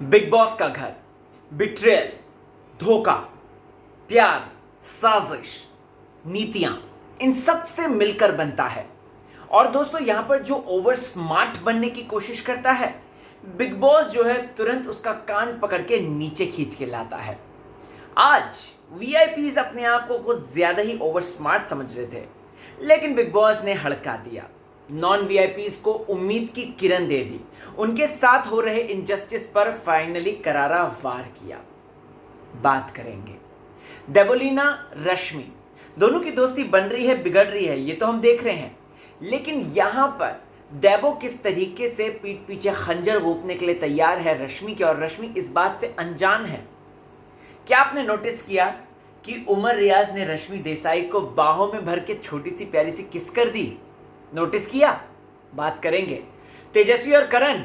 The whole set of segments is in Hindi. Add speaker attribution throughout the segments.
Speaker 1: बिग बॉस का घर, बिट्रेयल, धोखा, प्यार, साजिश, नीतियां, इन सब से मिलकर बनता है। और दोस्तों यहां पर जो ओवर स्मार्ट बनने की कोशिश करता है, बिग बॉस जो है तुरंत उसका कान पकड़ के नीचे खींच के लाता है। आज वीआईपीज अपने आप को कुछ ज्यादा ही ओवर स्मार्ट समझ रहे थे, लेकिन बिग बॉस ने हड़का दिया। नॉन वीआईपीज को उम्मीद की किरण दे दी। उनके साथ हो रहे इनजस्टिस पर फाइनली करारा वार किया। बात करेंगे देबोलीना, रश्मि, दोनों की दोस्ती बन रही है, बिगड़ रही है, ये तो हम देख रहे हैं। लेकिन यहां पर देबो किस तरीके से पीठ पीछे खंजर घोंपने के लिए तैयार है रश्मि के, और रश्मि इस बात से अनजान है। क्या आपने नोटिस किया कि उमर रियाज ने रश्मि देसाई को बाहों में भर के छोटी सी प्यारी सी किस कर दी? नोटिस किया? बात करेंगे। तेजस्वी और करण,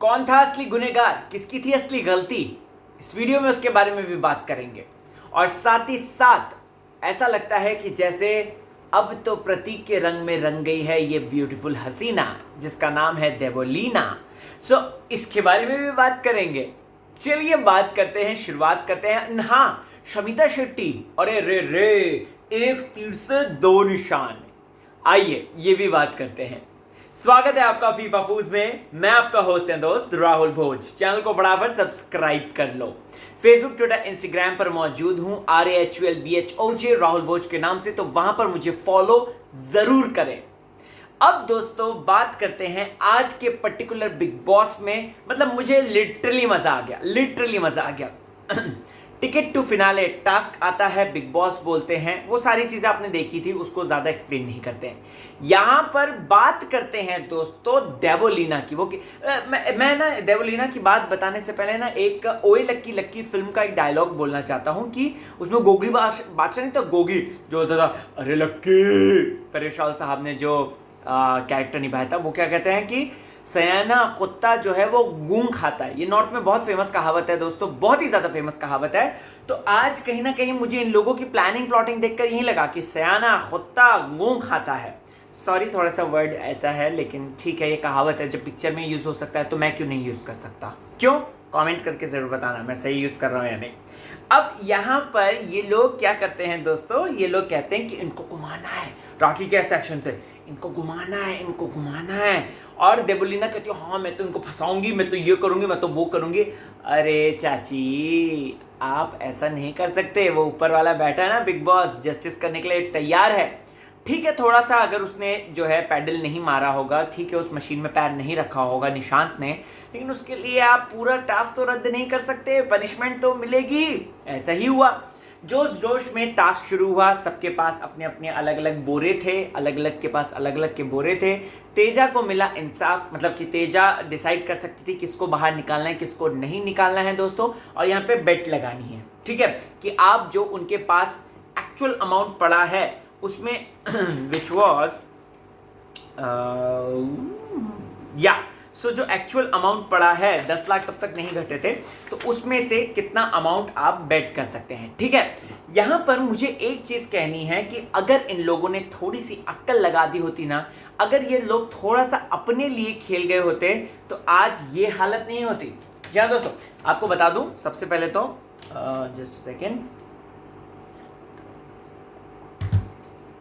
Speaker 1: कौन था असली गुनहगार, किसकी थी असली गलती? इस वीडियो में उसके बारे में भी बात करेंगे। और साथ ही साथ ऐसा लगता है कि जैसे अब तो प्रतीक के रंग में रंग गई है ये ब्यूटीफुल हसीना, जिसका नाम है देबोलीना। इसके बारे में भी बात करेंगे। चलिए बात करते हैं, शुरुआत करते हैं। हाँ, शमिता शेट्टी, अरे रे रे, एक तीर से दो निशान। आइए ये भी बात करते हैं। स्वागत है आपका फीफा फूज में। मैं आपका होस्ट एंड दोस्त राहुल भोज। चैनल को फटाफट सब्सक्राइब कर लो। फेसबुक, ट्विटर, इंस्टाग्राम पर मौजूद हूं RAHULBHOJ राहुल भोज के नाम से, तो वहां पर मुझे फॉलो जरूर करें। अब दोस्तों बात करते हैं आज के पर्टिकुलर बिग बॉस में। मतलब मुझे लिटरली मजा आ गया। टिकट टू फिनाले टास्क आता है, बिग बॉस बोलते हैं, वो सारी चीजें आपने देखी थी, उसको ज्यादा एक्सप्लेन नहीं करते हैं। यहां पर बात करते हैं दोस्तों देबोलीना की। मैं ना देबोलीना की बात बताने से पहले ना एक ओए लक्की लक्की फिल्म का एक डायलॉग बोलना चाहता हूं कि उसमें गोगी बादशाह नहीं तो गोगी जो बोलता था, अरे लक्की, परेश रावल साहब ने जो कैरेक्टर निभाया था, वो क्या कहते हैं कि सयाना कुत्ता जो है वो गूंग खाता है। ये नॉर्थ में बहुत फेमस कहावत है दोस्तों, बहुत ही ज्यादा फेमस कहावत है। तो आज कहीं ना कहीं मुझे इन लोगों की प्लानिंग प्लॉटिंग देखकर यही लगा कि सयाना कुत्ता गूंग खाता है। सॉरी, थोड़ा सा वर्ड ऐसा है, लेकिन ठीक है, ये कहावत है, जब पिक्चर में यूज हो सकता है तो मैं क्यों नहीं यूज कर सकता? क्यों? कमेंट करके जरूर बताना मैं सही यूज कर रहा हूं या नहीं। अब यहां पर ये लोग क्या करते हैं दोस्तों, ये लोग कहते हैं कि इनको घुमाना है। राखी के ऐसे एक्शन थे, इनको घुमाना है। और देबोलीना कहती है, हाँ मैं तो इनको फंसाऊंगी, मैं तो ये करूंगी, मैं तो वो करूंगी। अरे चाची, आप ऐसा नहीं कर सकते। वो ऊपर वाला बैठा है ना, बिग बॉस, जस्टिस करने के लिए तैयार है। ठीक है, थोड़ा सा अगर उसने जो है पैडल नहीं मारा होगा, ठीक है, उस मशीन में पैर नहीं रखा होगा निशांत ने, लेकिन उसके लिए आप पूरा टास्क तो रद्द नहीं कर सकते, पनिशमेंट तो मिलेगी। ऐसा ही हुआ। जोश जोश में टास्क शुरू हुआ, सबके पास अपने अपने अलग अलग बोरे थे, अलग अलग के पास अलग अलग के बोरे थे। तेजा को मिला इंसाफ, मतलब कि तेजा डिसाइड कर सकती थी किसको बाहर निकालना है, किसको नहीं निकालना है दोस्तों। और यहाँ पे बेट लगानी है, ठीक है, कि आप जो उनके पास एक्चुअल अमाउंट पड़ा है उसमें विच वॉज जो एक्चुअल अमाउंट पड़ा है 10 लाख तब तक नहीं घटे थे, तो उसमें से कितना अमाउंट आप बेट कर सकते हैं। ठीक है, यहां पर मुझे एक चीज कहनी है कि अगर इन लोगों ने थोड़ी सी अक्ल लगा दी होती ना, अगर ये लोग थोड़ा सा अपने लिए खेल गए होते, तो आज ये हालत नहीं होती। जी हाँ दोस्तों, आपको बता दूं सबसे पहले तो जस्ट सेकेंड,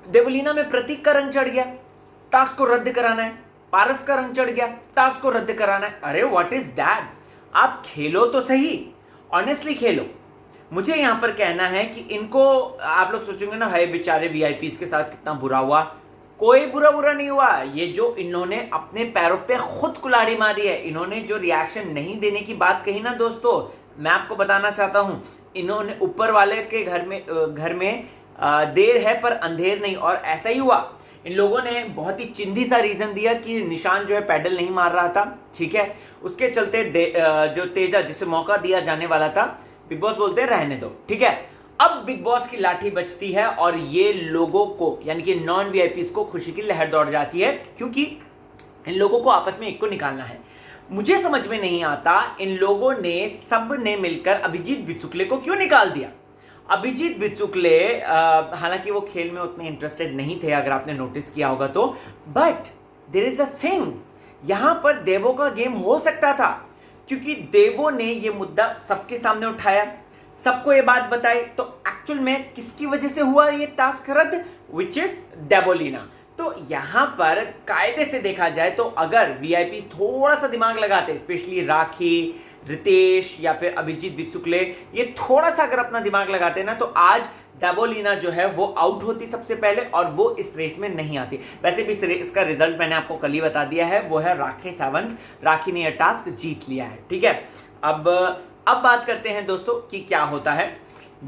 Speaker 1: देबोलीना में प्रतीक का रंग चढ़ गया, टास्क को रद्द कराना है। पारस का रंग चढ़ गया, टास्क को रद्द कराना है। अरे व्हाट इज दैट? आप खेलो तो सही, ऑनेस्टली खेलो। मुझे यहां पर कहना है कि इनको, आप लोग सोचेंगे ना, हाय बेचारे वीआईपीज के साथ कितना बुरा हुआ। कोई बुरा नहीं हुआ। ये जो इन्होंने अपने पैरों पे खुद कुल्हाड़ी मारी है, इन्होंने जो रिएक्शन नहीं देने की बात कही ना दोस्तों, मैं आपको बताना चाहता हूं, इन्होंने ऊपर वाले के घर में देर है पर अंधेर नहीं। और ऐसा ही हुआ, इन लोगों ने बहुत ही चिंदी सा रीजन दिया कि निशान जो है पैडल नहीं मार रहा था, ठीक है, उसके चलते जो तेजा, जिसे मौका दिया जाने वाला था, बिग बॉस बोलते हैं रहने दो। ठीक है, अब बिग बॉस की लाठी बजती है और ये लोगों को, यानी कि नॉन वीआईपीज को खुशी की लहर दौड़ जाती है, क्योंकि इन लोगों को आपस में एक को निकालना है। मुझे समझ में नहीं आता, इन लोगों ने सब ने मिलकर अभिजीत बिचुकले को क्यों निकाल दिया। अभिजीत बिचुकले हालांकि वो खेल में उतने इंटरेस्टेड नहीं थे, अगर आपने नोटिस किया होगा तो, but there is a thing, यहां पर देवो का गेम हो सकता था, क्योंकि देवो ने ये मुद्दा सबके सामने उठाया, सबको ये बात बताई, तो एक्चुअल में किसकी वजह से हुआ ये टास्क रद्द, विच इज देवोलीना। तो यहां पर कायदे से देखा जाए तो अगर वीआईपी थोड़ा सा दिमाग लगाते, स्पेशली राखी, रितेश या फिर अभिजीत बिचुकले, ये थोड़ा सा अगर अपना दिमाग लगाते ना, तो आज देवोलीना जो है वो आउट होती सबसे पहले और वो इस रेस में नहीं आती। वैसे भी इस रेस का रिजल्ट मैंने आपको कल ही बता दिया है, वो है राखी सावंत। राखी ने यह टास्क जीत लिया है, ठीक है। अब बात करते हैं दोस्तों कि क्या होता है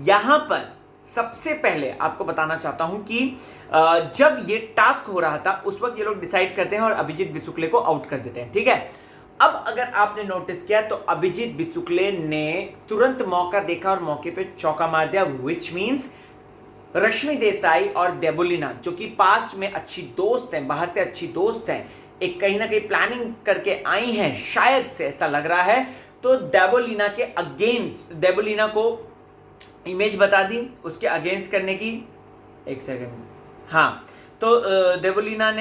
Speaker 1: यहां पर। सबसे पहले आपको बताना चाहता हूं कि जब ये टास्क हो रहा था उस वक्त ये लोग डिसाइड करते हैं और अभिजीत बिचुकले को आउट कर देते हैं, ठीक है। अब अगर आपने नोटिस किया तो अभिजीत बिचुकले ने तुरंत मौका देखा और मौके पे चौका मार दिया, विच मीन्स रश्मि देसाई और देवोलीना जो कि पास्ट में अच्छी दोस्त हैं, बाहर से अच्छी दोस्त हैं, एक कहीं ना कहीं प्लानिंग करके आई हैं, शायद से ऐसा लग रहा है। तो देवोलीना के अगेंस्ट, देवोलीना को इमेज बता दी उसके अगेंस्ट करने की। एक सेकंड, हाँ, तो देवोलीना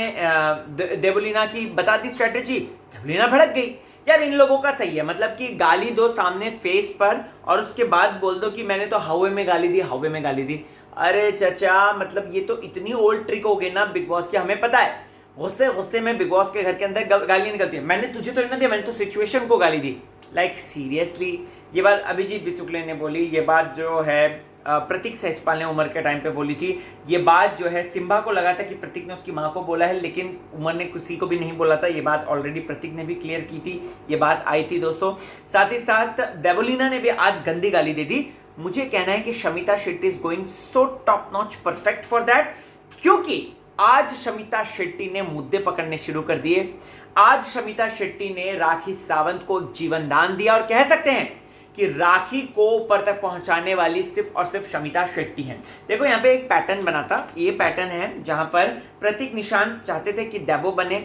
Speaker 1: की बता दी स्ट्रेटेजी, देवोलीना भड़क गई। यार इन लोगों का सही है, मतलब कि गाली दो सामने फेस पर और उसके बाद बोल दो कि मैंने तो हवे में गाली दी, हवे में गाली दी। अरे चचा, मतलब ये तो इतनी ओल्ड ट्रिक हो गई ना बिग बॉस की, हमें पता है गुस्से में बिग बॉस के घर के अंदर गालियां निकलती है। मैंने तुझे तो नहीं दिया, मैंने तो सिचुएशन को गाली दी। लाइक सीरियसली, ये बात अभिजीत बिचुकले ने बोली, ये बात जो है प्रतीक सहजपाल ने उमर के टाइम पे बोली थी, ये बात जो है सिम्बा को लगा था कि प्रतीक ने उसकी माँ को बोला है, लेकिन उमर ने किसी को भी नहीं बोला था। ये बात ऑलरेडी प्रतीक ने भी क्लियर की थी, ये बात आई थी दोस्तों। साथ ही साथ देवोलीना ने भी आज गंदी गाली दे दी। मुझे कहना है कि Shamita Shetty is going so top notch perfect for that, क्योंकि आज शमिता शेट्टी ने मुद्दे पकड़ने शुरू कर दिए। आज शमिता शेट्टी ने राखी सावंत को जीवन दान दिया और कह सकते हैं कि राखी को ऊपर तक पहुंचाने वाली सिर्फ और सिर्फ शमिता शेट्टी हैं। देखो यहाँ पे एक पैटर्न बना था, ये पैटर्न है जहां पर प्रतीक निशांत चाहते थे कि देवो बने,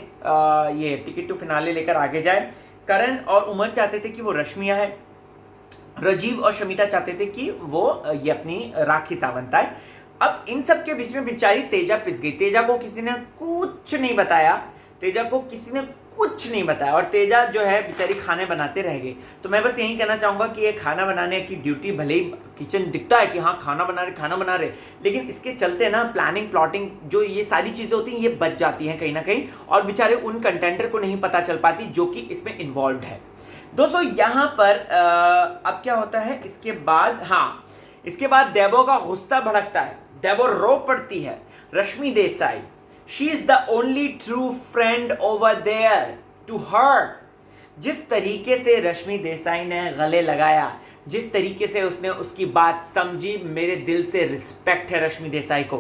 Speaker 1: ये टिकट टू फिनाले लेकर आगे जाए। करण और उमर चाहते थे कि वो रश्मिया है। राजीव और शमिता चाहते थे कि वो ये अपनी राखी सावंत आए। अब इन सब के बीच में बेचारी तेजा पिस गई। तेजा को किसी ने कुछ नहीं बताया, तेजा को किसी ने कुछ नहीं बताया और तेजा जो है बेचारी खाने बनाते रह गई। तो मैं बस यही कहना चाहूंगा कि ये खाना बनाने की ड्यूटी, भले ही किचन दिखता है कि हाँ खाना बना रहे, लेकिन इसके चलते ना प्लानिंग प्लॉटिंग जो ये सारी चीजें होती हैं ये बच जाती हैं कहीं ना कहीं, और बेचारे उन कंटेंटर को नहीं पता चल पाती जो कि इसमें इन्वॉल्व है। दोस्तों यहाँ पर अब क्या होता है इसके बाद, हाँ, इसके बाद देवो का गुस्सा भड़कता है, देवो रो पड़ती है। Rashmi Desai, she is the only true friend over there to her. जिस तरीके से रश्मि देसाई ने गले लगाया, जिस तरीके से उसने उसकी बात समझी, मेरे दिल से रिस्पेक्ट है रश्मि देसाई को।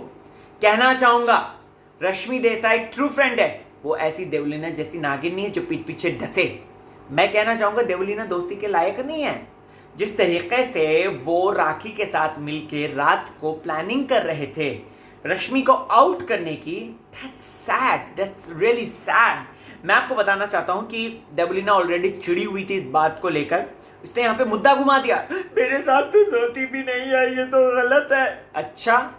Speaker 1: कहना चाहूंगा रश्मि देसाई ट्रू फ्रेंड है, वो ऐसी देवलीना जैसी नागिन नहीं है जो पीठ पीछे ढसे। मैं कहना चाहूंगा देवलीना दोस्ती के लायक नहीं है। जिस तरीके से वो राखी के साथ मिलकर रात को प्लानिंग कर रहे थे रश्मि को आउट करने की, that's sad, that's really sad. मैं आपको बताना चाहता हूं कि देवलीना ऑलरेडी चिड़ी हुई थी इस बात को लेकर, उसने यहाँ पे मुद्दा घुमा दिया, मेरे साथ तो सोती भी नहीं है, ये तो गलत है। अच्छा,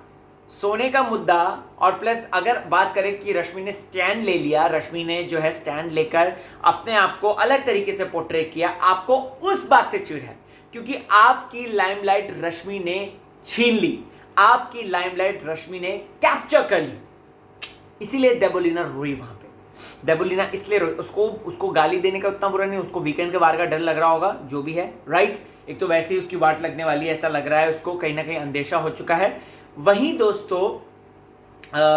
Speaker 1: सोने का मुद्दा और प्लस अगर बात करें कि रश्मि ने स्टैंड ले लिया, रश्मि ने जो है स्टैंड लेकर अपने आप को अलग तरीके से पोर्ट्रे किया, आपको उस बात से चिढ़ है क्योंकि आपकी लाइमलाइट रश्मि ने छीन ली, आपकी लाइमलाइट रश्मि ने कैप्चर कर ली, इसीलिए देवोलीना रोई। वहां पे देवोलीना इसलिए रोई, उसको गाली देने का उतना बुरा नहीं, उसको वीकेंड के बार का डर लग रहा होगा, जो भी है, राइट। एक तो वैसे ही उसकी वाट लगने वाली है ऐसा लग रहा है, उसको कहीं ना कहीं अंदेशा हो चुका है। वहीं दोस्तों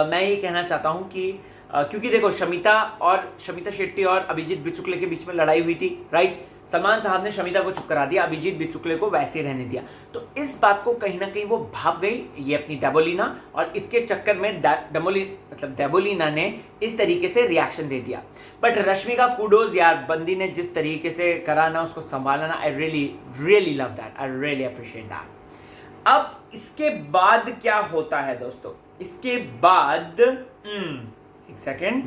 Speaker 1: मैं ये कहना चाहता हूं कि क्योंकि देखो शमिता शेट्टी और अभिजीत बिचुकले के बीच में लड़ाई हुई थी, राइट। सलमान साहब ने शमिता को चुप करा दिया, अभिजीत बिचुकले को वैसे ही रहने दिया। तो इस बात को कहीं ना कहीं वो भाप गई ये अपनी देवोलीना, और इसके चक्कर में देवोलीना ने इस तरीके से रिएक्शन दे दिया। बट रश्मि का कूडोज यार, बंदी ने जिस तरीके से करा ना, उसको संभाला ना, I really love that, I really appreciate that. अब इसके बाद क्या होता है दोस्तों, इसके बाद एक सेकेंड,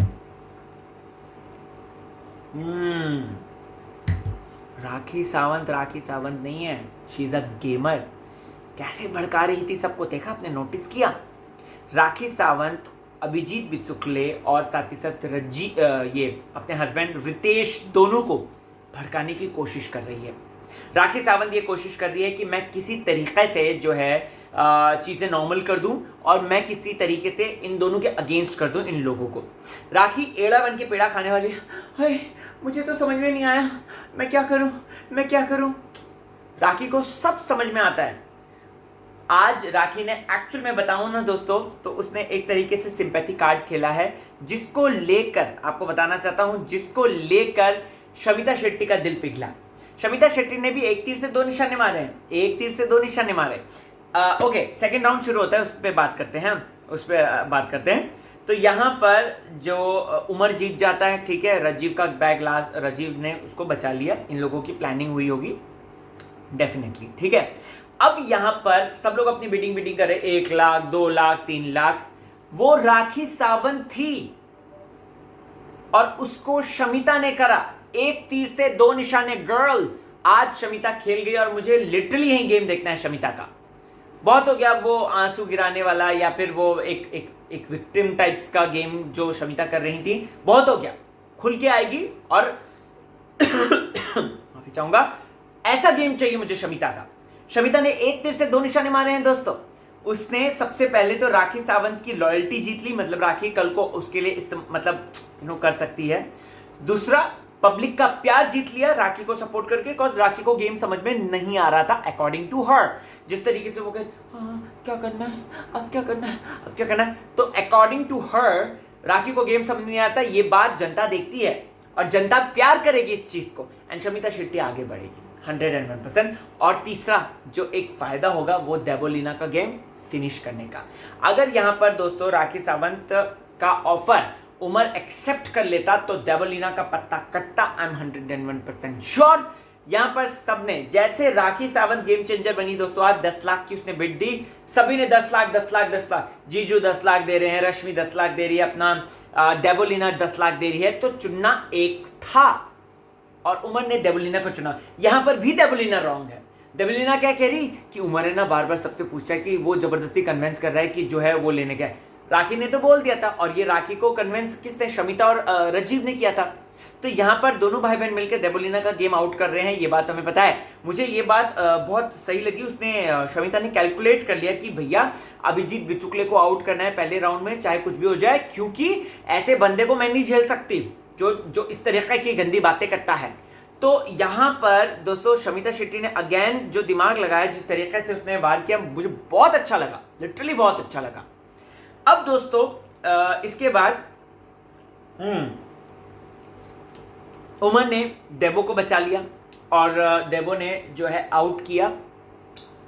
Speaker 1: राखी सावंत नहीं है, शी इज अ गेमर। कैसे भड़का रही थी सबको, देखा आपने, नोटिस किया? राखी सावंत अभिजीत बिचुकले और साथ ही साथ ये अपने हस्बैंड रितेश दोनों को भड़काने की कोशिश कर रही है। राखी सावंत ये कोशिश कर रही है कि मैं किसी तरीके से जो है चीज़ें नॉर्मल कर दूं और मैं किसी तरीके से इन दोनों के अगेंस्ट कर दूं इन लोगों को। राखी एड़ा बन के पेड़ा खाने वाली है। हाय, मुझे तो समझ में नहीं आया, मैं क्या करूं। राखी को सब समझ में आता है। आज राखी ने एक्चुअल में बताऊं ना दोस्तों, तो उसने एक तरीके से सिंपैथी कार्ड खेला है, जिसको लेकर आपको बताना चाहता हूं, जिसको लेकर शमिता शेट्टी का दिल पिघला। शमिता शेट्टी ने भी एक तीर से दो निशाने मारे। ओके, सेकंड राउंड शुरू होता है, उस पर बात करते हैं। तो यहाँ पर जो उमर जीत जाता है, ठीक है, राजीव का बैग राजीव ने उसको बचा लिया। इन लोगों की प्लानिंग हुई होगी डेफिनेटली, ठीक है। अब यहाँ पर सब लोग अपनी बिडिंग कर रहे, 1 लाख, 2 लाख, 3 लाख। वो राखी सावंत थी और उसको शमिता ने करा। एक तीर से 2 निशाने गर्ल। आज शमिता खेल गई और मुझे लिटरली यही गेम देखना है शमिता का। बहुत हो गया वो आंसू गिराने वाला या फिर वो एक विक्टिम टाइप्स का गेम जो शमिता कर रही थी, बहुत हो गया। खुल के आएगी और माफी चाहूंगा, ऐसा गेम चाहिए मुझे शमिता का। शमिता ने एक तीर से 2 निशाने मारे हैं दोस्तों। उसने सबसे पहले तो राखी सावंत की लॉयल्टी जीत ली, मतलब राखी कल को उसके लिए कर सकती है। दूसरा, पब्लिक का प्यार जीत लिया राखी को सपोर्ट करके, बिकॉज राखी को गेम समझ में नहीं आ रहा था अकॉर्डिंग टू हर। जिस तरीके से वो कहे क्या करना है, अब क्या करना है, तो अकॉर्डिंग टू हर राखी को गेम समझ नहीं आता। ये बात जनता देखती है और जनता प्यार करेगी इस चीज को, एंड शमिता शेट्टी आगे बढ़ेगी 101%। और तीसरा जो एक फायदा होगा वो देवोलीना का गेम फिनिश करने का। अगर यहां पर दोस्तों राखी सावंत का ऑफर उमर एक्सेप्ट कर लेता तो देवोलीना का पत्ता कट्टा। I am 101% sure. यहां पर सबने, जैसे राखी सावंत गेम चेंजर बनी दोस्तों, आज 10 लाख की उसने बिड दी, सभी ने 10 लाख। जीजू 10 लाख दे रहे हैं, रश्मि 10 लाख दे रही है, अपना देवोलीना 10 लाख दे रही है। तो चुनना एक था और उमर ने देवोलीना को चुना। यहां पर भी देवोलीना रॉन्ग है। देवोलीना क्या कह रही कि उमर है ना बार बार सबसे पूछता है कि वो जबरदस्ती कन्विंस कर रहा है कि जो है वो लेने का है। राखी ने तो बोल दिया था, और ये राखी को कन्विंस किसने, शमिता और राजीव ने किया था। तो यहाँ पर दोनों भाई बहन मिलकर देवोलीना का गेम आउट कर रहे हैं, ये बात हमें पता है। मुझे ये बात बहुत सही लगी। उसने शमिता ने कैलकुलेट कर लिया कि भैया अभिजीत बिचुकले को आउट करना है पहले राउंड में, चाहे कुछ भी हो जाए, क्योंकि ऐसे बंदे को मैं नहीं झेल सकती जो इस तरीके की गंदी बातें करता है। तो यहाँ पर दोस्तों शमिता शेट्टी ने अगेन जो दिमाग लगाया, जिस तरीके से उसने वार किया, मुझे बहुत अच्छा लगा, लिटरली बहुत अच्छा लगा। अब दोस्तों इसके बाद उमर ने देवो को बचा लिया और देवो ने जो है आउट किया,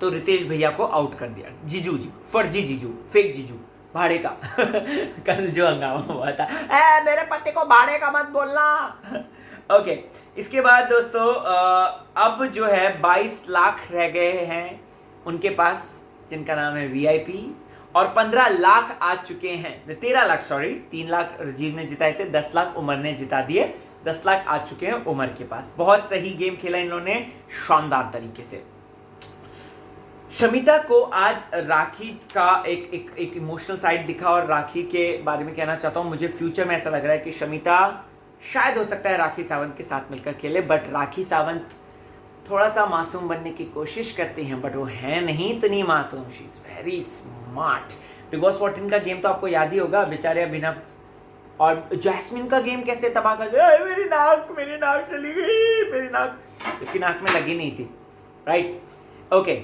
Speaker 1: तो रितेश भैया को आउट कर दिया। जीजू जी, फर्जी जीजू, फेक जीजू, भाड़े का कल जो हंगामा हुआ था, मेरे पति को भाड़े का मत बोलना। ओके, इसके बाद दोस्तों अब जो है 22 लाख रह गए हैं उनके पास, जिनका नाम है वीआईपी, और 15 लाख आ चुके हैं, 13 लाख, सॉरी 3 लाख राजीव ने जिताए थे, 10 लाख उमर ने जिता दिए, 10 लाख आ चुके हैं उमर के पास। बहुत सही गेम खेला इन्होंने, शानदार तरीके से। शमिता को आज राखी का एक इमोशनल साइड दिखा, और राखी के बारे में कहना चाहता हूँ, मुझे फ्यूचर में ऐसा लग रहा है कि शमिता शायद हो सकता है राखी सावंत के साथ मिलकर खेले, बट राखी सावंत थोड़ा सा मासूम बनने की कोशिश करती हैं, बट वो है नहीं इतनी मासूम। She is very smart. Big boss 14 का गेम तो आपको याद ही होगा, बेचारे अभिनव और जैस्मिन का गेम कैसे तबाह कर दिया। मेरी नाक चली गई, मेरी नाक, क्योंकि नाक में लगी नहीं थी, राइट। ओके,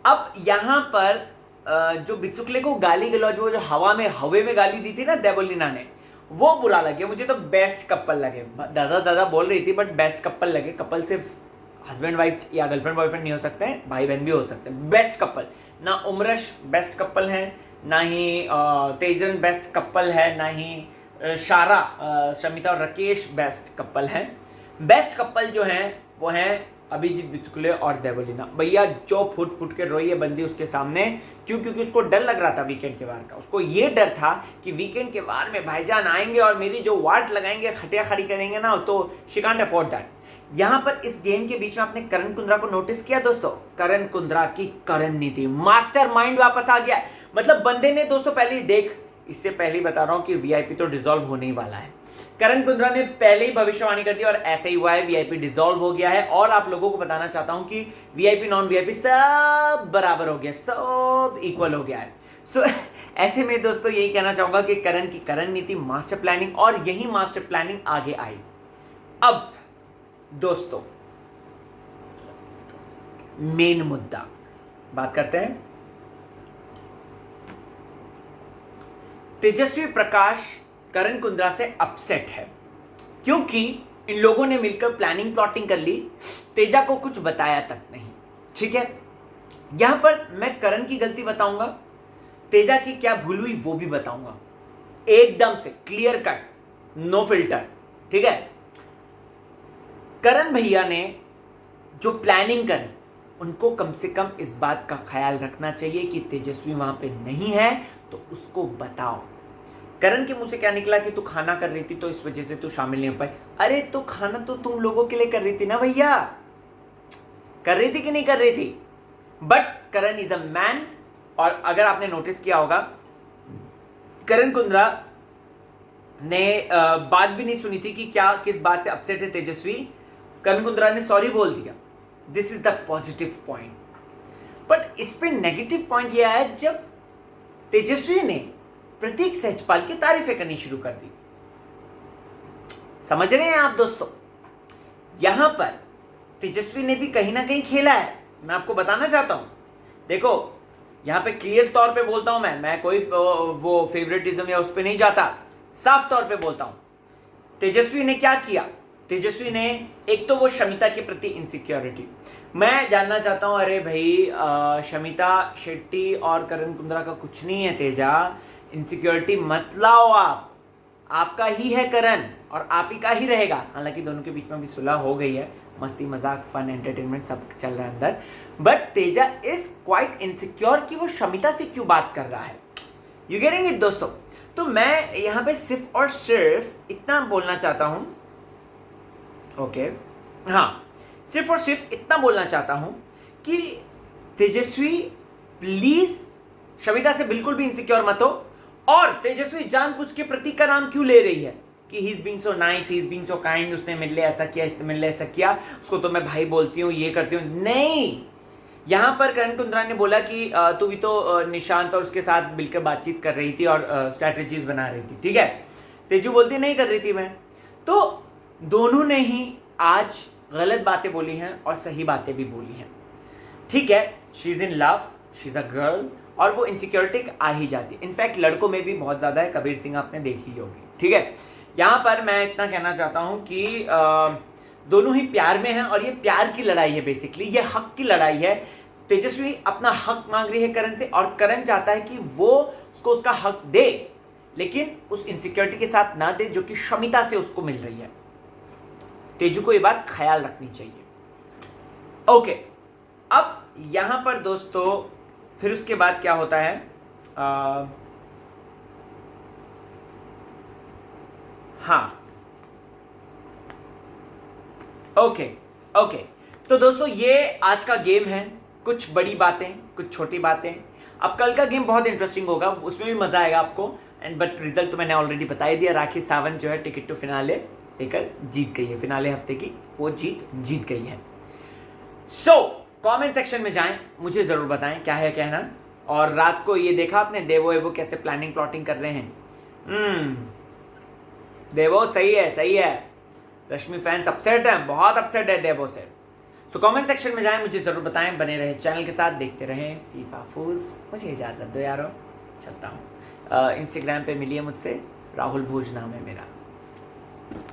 Speaker 1: अब यहाँ पर जो बिचुकले को गाली गलौज, वो जो हवे में गाली दी थी ना देवोलीना ने, वो बुरा लगे मुझे। तो बेस्ट कपल लगे, दादा बोल रही थी, बट बेस्ट कपल लगे। कपल सिर्फ हस्बैंड वाइफ या गर्लफ्रेंड बॉयफ्रेंड नहीं हो सकते हैं, भाई बहन भी हो सकते हैं। बेस्ट कपल, ना उमरश बेस्ट कपल है, ना ही तेजन बेस्ट कपल है, ना ही शारा, शमिता और राकेश बेस्ट कपल हैं। बेस्ट कपल जो हैं वो हैं अभिजीत बिचुकले और देवोलीना। भैया जो फुट के रोई है बंदी उसके सामने, क्योंकि उसको डर लग रहा था वीकेंड के वार का। उसको ये डर था कि वीकेंड के वार में भाईजान आएंगे और मेरी जो वाट लगाएंगे, खटिया खड़ी करेंगे ना, तो शी कांट अफोर्ड दैट। यहाँ पर इस गेम के बीच में आपने करण कुंद्रा को नोटिस किया दोस्तों? करण कुंद्रा की करण नीति, मास्टर माइंड वापस आ गया। मतलब बंदे ने दोस्तों पहले देख, इससे पहले बता रहा हूं कि वीआईपी तो डिसॉल्व होने ही वाला है। करण कुंद्रा ने पहले ही भविष्यवाणी कर दी और ऐसे ही हुआ है, वीआईपी डिसॉल्व हो गया है। और आप लोगों को बताना चाहता हूं कि वीआईपी नॉन वीआईपी सब बराबर हो गया, सब इक्वल हो गया है। सो ऐसे में दोस्तों यही कहना चाहूंगा कि करण की करण नीति, मास्टर प्लानिंग, और यही मास्टर प्लानिंग आगे आई। अब दोस्तों मेन मुद्दा बात करते हैं। तेजस्वी प्रकाश करण कुंद्रा से अपसेट है क्योंकि इन लोगों ने मिलकर प्लानिंग प्लॉटिंग कर ली, तेजा को कुछ बताया तक नहीं। ठीक है, यहां पर मैं करण की गलती बताऊंगा, तेजा की क्या भूल हुई वो भी बताऊंगा, एकदम से क्लियर कट, नो फिल्टर। ठीक है, करण भैया ने जो प्लानिंग करी उनको कम से कम इस बात का ख्याल रखना चाहिए कि तेजस्वी वहां पे नहीं है तो उसको बताओ। करण के मुंह से क्या निकला कि तू खाना कर रही थी तो इस वजह से तू शामिल नहीं हो पाई। अरे तो खाना तो तुम लोगों के लिए कर रही थी ना भैया, कर रही थी कि नहीं कर रही थी? But Karan is a man. और अगर आपने नोटिस किया होगा, करण कुंद्रा ने बात भी नहीं सुनी थी कि क्या किस बात से अपसेट है तेजस्वी। करण कुंद्रा ने सॉरी बोल दिया। This is the positive point. But इस पे नेगेटिव पॉइंट यह है जब तेजस्वी ने प्रतीक सहजपाल की तारीफें करनी शुरू कर दी। समझ रहे हैं आप दोस्तों? यहां पर तेजस्वी ने भी कहीं ना कहीं खेला है, मैं आपको बताना चाहता हूं। देखो यहां पे क्लियर तौर पे बोलता हूं, मैं कोई वो फेवरेटिज्म या उस पे नहीं जाता, साफ तौर पे बोलता हूं। तेजस्वी ने क्या किया? तेजस्वी ने एक तो वो शमिता के प्रति इनसिक्योरिटी, मैं जानना चाहता हूं, अरे भाई शमिता शेट्टी और करण कुंद्रा का कुछ नहीं है तेजा, इनसिक्योरिटी मत लाओ आप, आपका ही है करण और आप ही का ही रहेगा। हालांकि दोनों के बीच में भी सुलह हो गई है, मस्ती मजाक फन एंटरटेनमेंट सब चल रहा है अंदर। But Teja is quite insecure कि वो शमिता से क्यों बात कर रहा है। यू गेटिंग इट दोस्तों? तो मैं यहां पे सिर्फ और सिर्फ इतना बोलना चाहता हूं, ओके हाँ, सिर्फ और सिर्फ इतना बोलना चाहता हूं कि तेजस्वी प्लीज शमिता से बिल्कुल भी इनसिक्योर मत हो। और तेजस्वी जानबूझ के प्रतीक का नाम क्यों ले रही है कि he is being so nice, he is being so kind, उसने मेरे लिए ऐसा किया, इसने मेरे लिए ऐसा किया, उसको तो मैं भाई बोलती हूँ, ये करती हूँ। नहीं, यहां पर करण कुंद्रा ने बोला कि तू भी तो निशांत और उसके साथ मिलकर बातचीत कर रही थी और स्ट्रैटेजीज बना रही थी। ठीक है, तेजू बोलती नहीं कर रही थी मैं। तो दोनों ने ही आज गलत बातें बोली हैं और सही बातें भी बोली हैं। ठीक है, she is in love, she is a girl, और वो इनसिक्योरिटी आ ही जाती है। इनफैक्ट लड़कों में भी बहुत ज्यादा है, कबीर सिंह आपने देखी ही होगी। ठीक है, यहां पर मैं इतना कहना चाहता हूं कि दोनों ही प्यार में हैं और ये प्यार की लड़ाई है, बेसिकली ये हक की लड़ाई है। तेजस्वी अपना हक मांग रही है करण से और करण चाहता है कि वो उसको उसका हक दे, लेकिन उस इनसिक्योरिटी के साथ ना दे जो कि शमिता से उसको मिल रही है। तेजू को ये बात ख्याल रखनी चाहिए। ओके, अब यहां पर दोस्तों फिर उसके बाद क्या होता है, हाँ ओके, तो दोस्तों ये आज का गेम है, कुछ बड़ी बातें कुछ छोटी बातें। अब कल का गेम बहुत इंटरेस्टिंग होगा, उसमें भी मजा आएगा आपको। एंड बट रिजल्ट तो मैंने ऑलरेडी बता ही दिया, राखी सावंत जो है टिकट टू फिनाले लेकर जीत गई है, फिनाले हफ्ते की वो जीत गई है। सो कमेंट सेक्शन में जाएं, मुझे जरूर बताएं क्या है कहना। और रात को ये देखा आपने देवो एवो कैसे प्लानिंग प्लॉटिंग कर रहे हैं। देवो सही है, रश्मि फैंस अपसेट है, बहुत अपसेट है देवो से। सो कमेंट सेक्शन में जाएं, मुझे जरूर बताएं, बने रहे चैनल के साथ, देखते रहें फीफा फूज। मुझे इजाजत दो यारो, चलता हूँ। इंस्टाग्राम पे मिलिए मुझसे, राहुल भोज नाम है मेरा।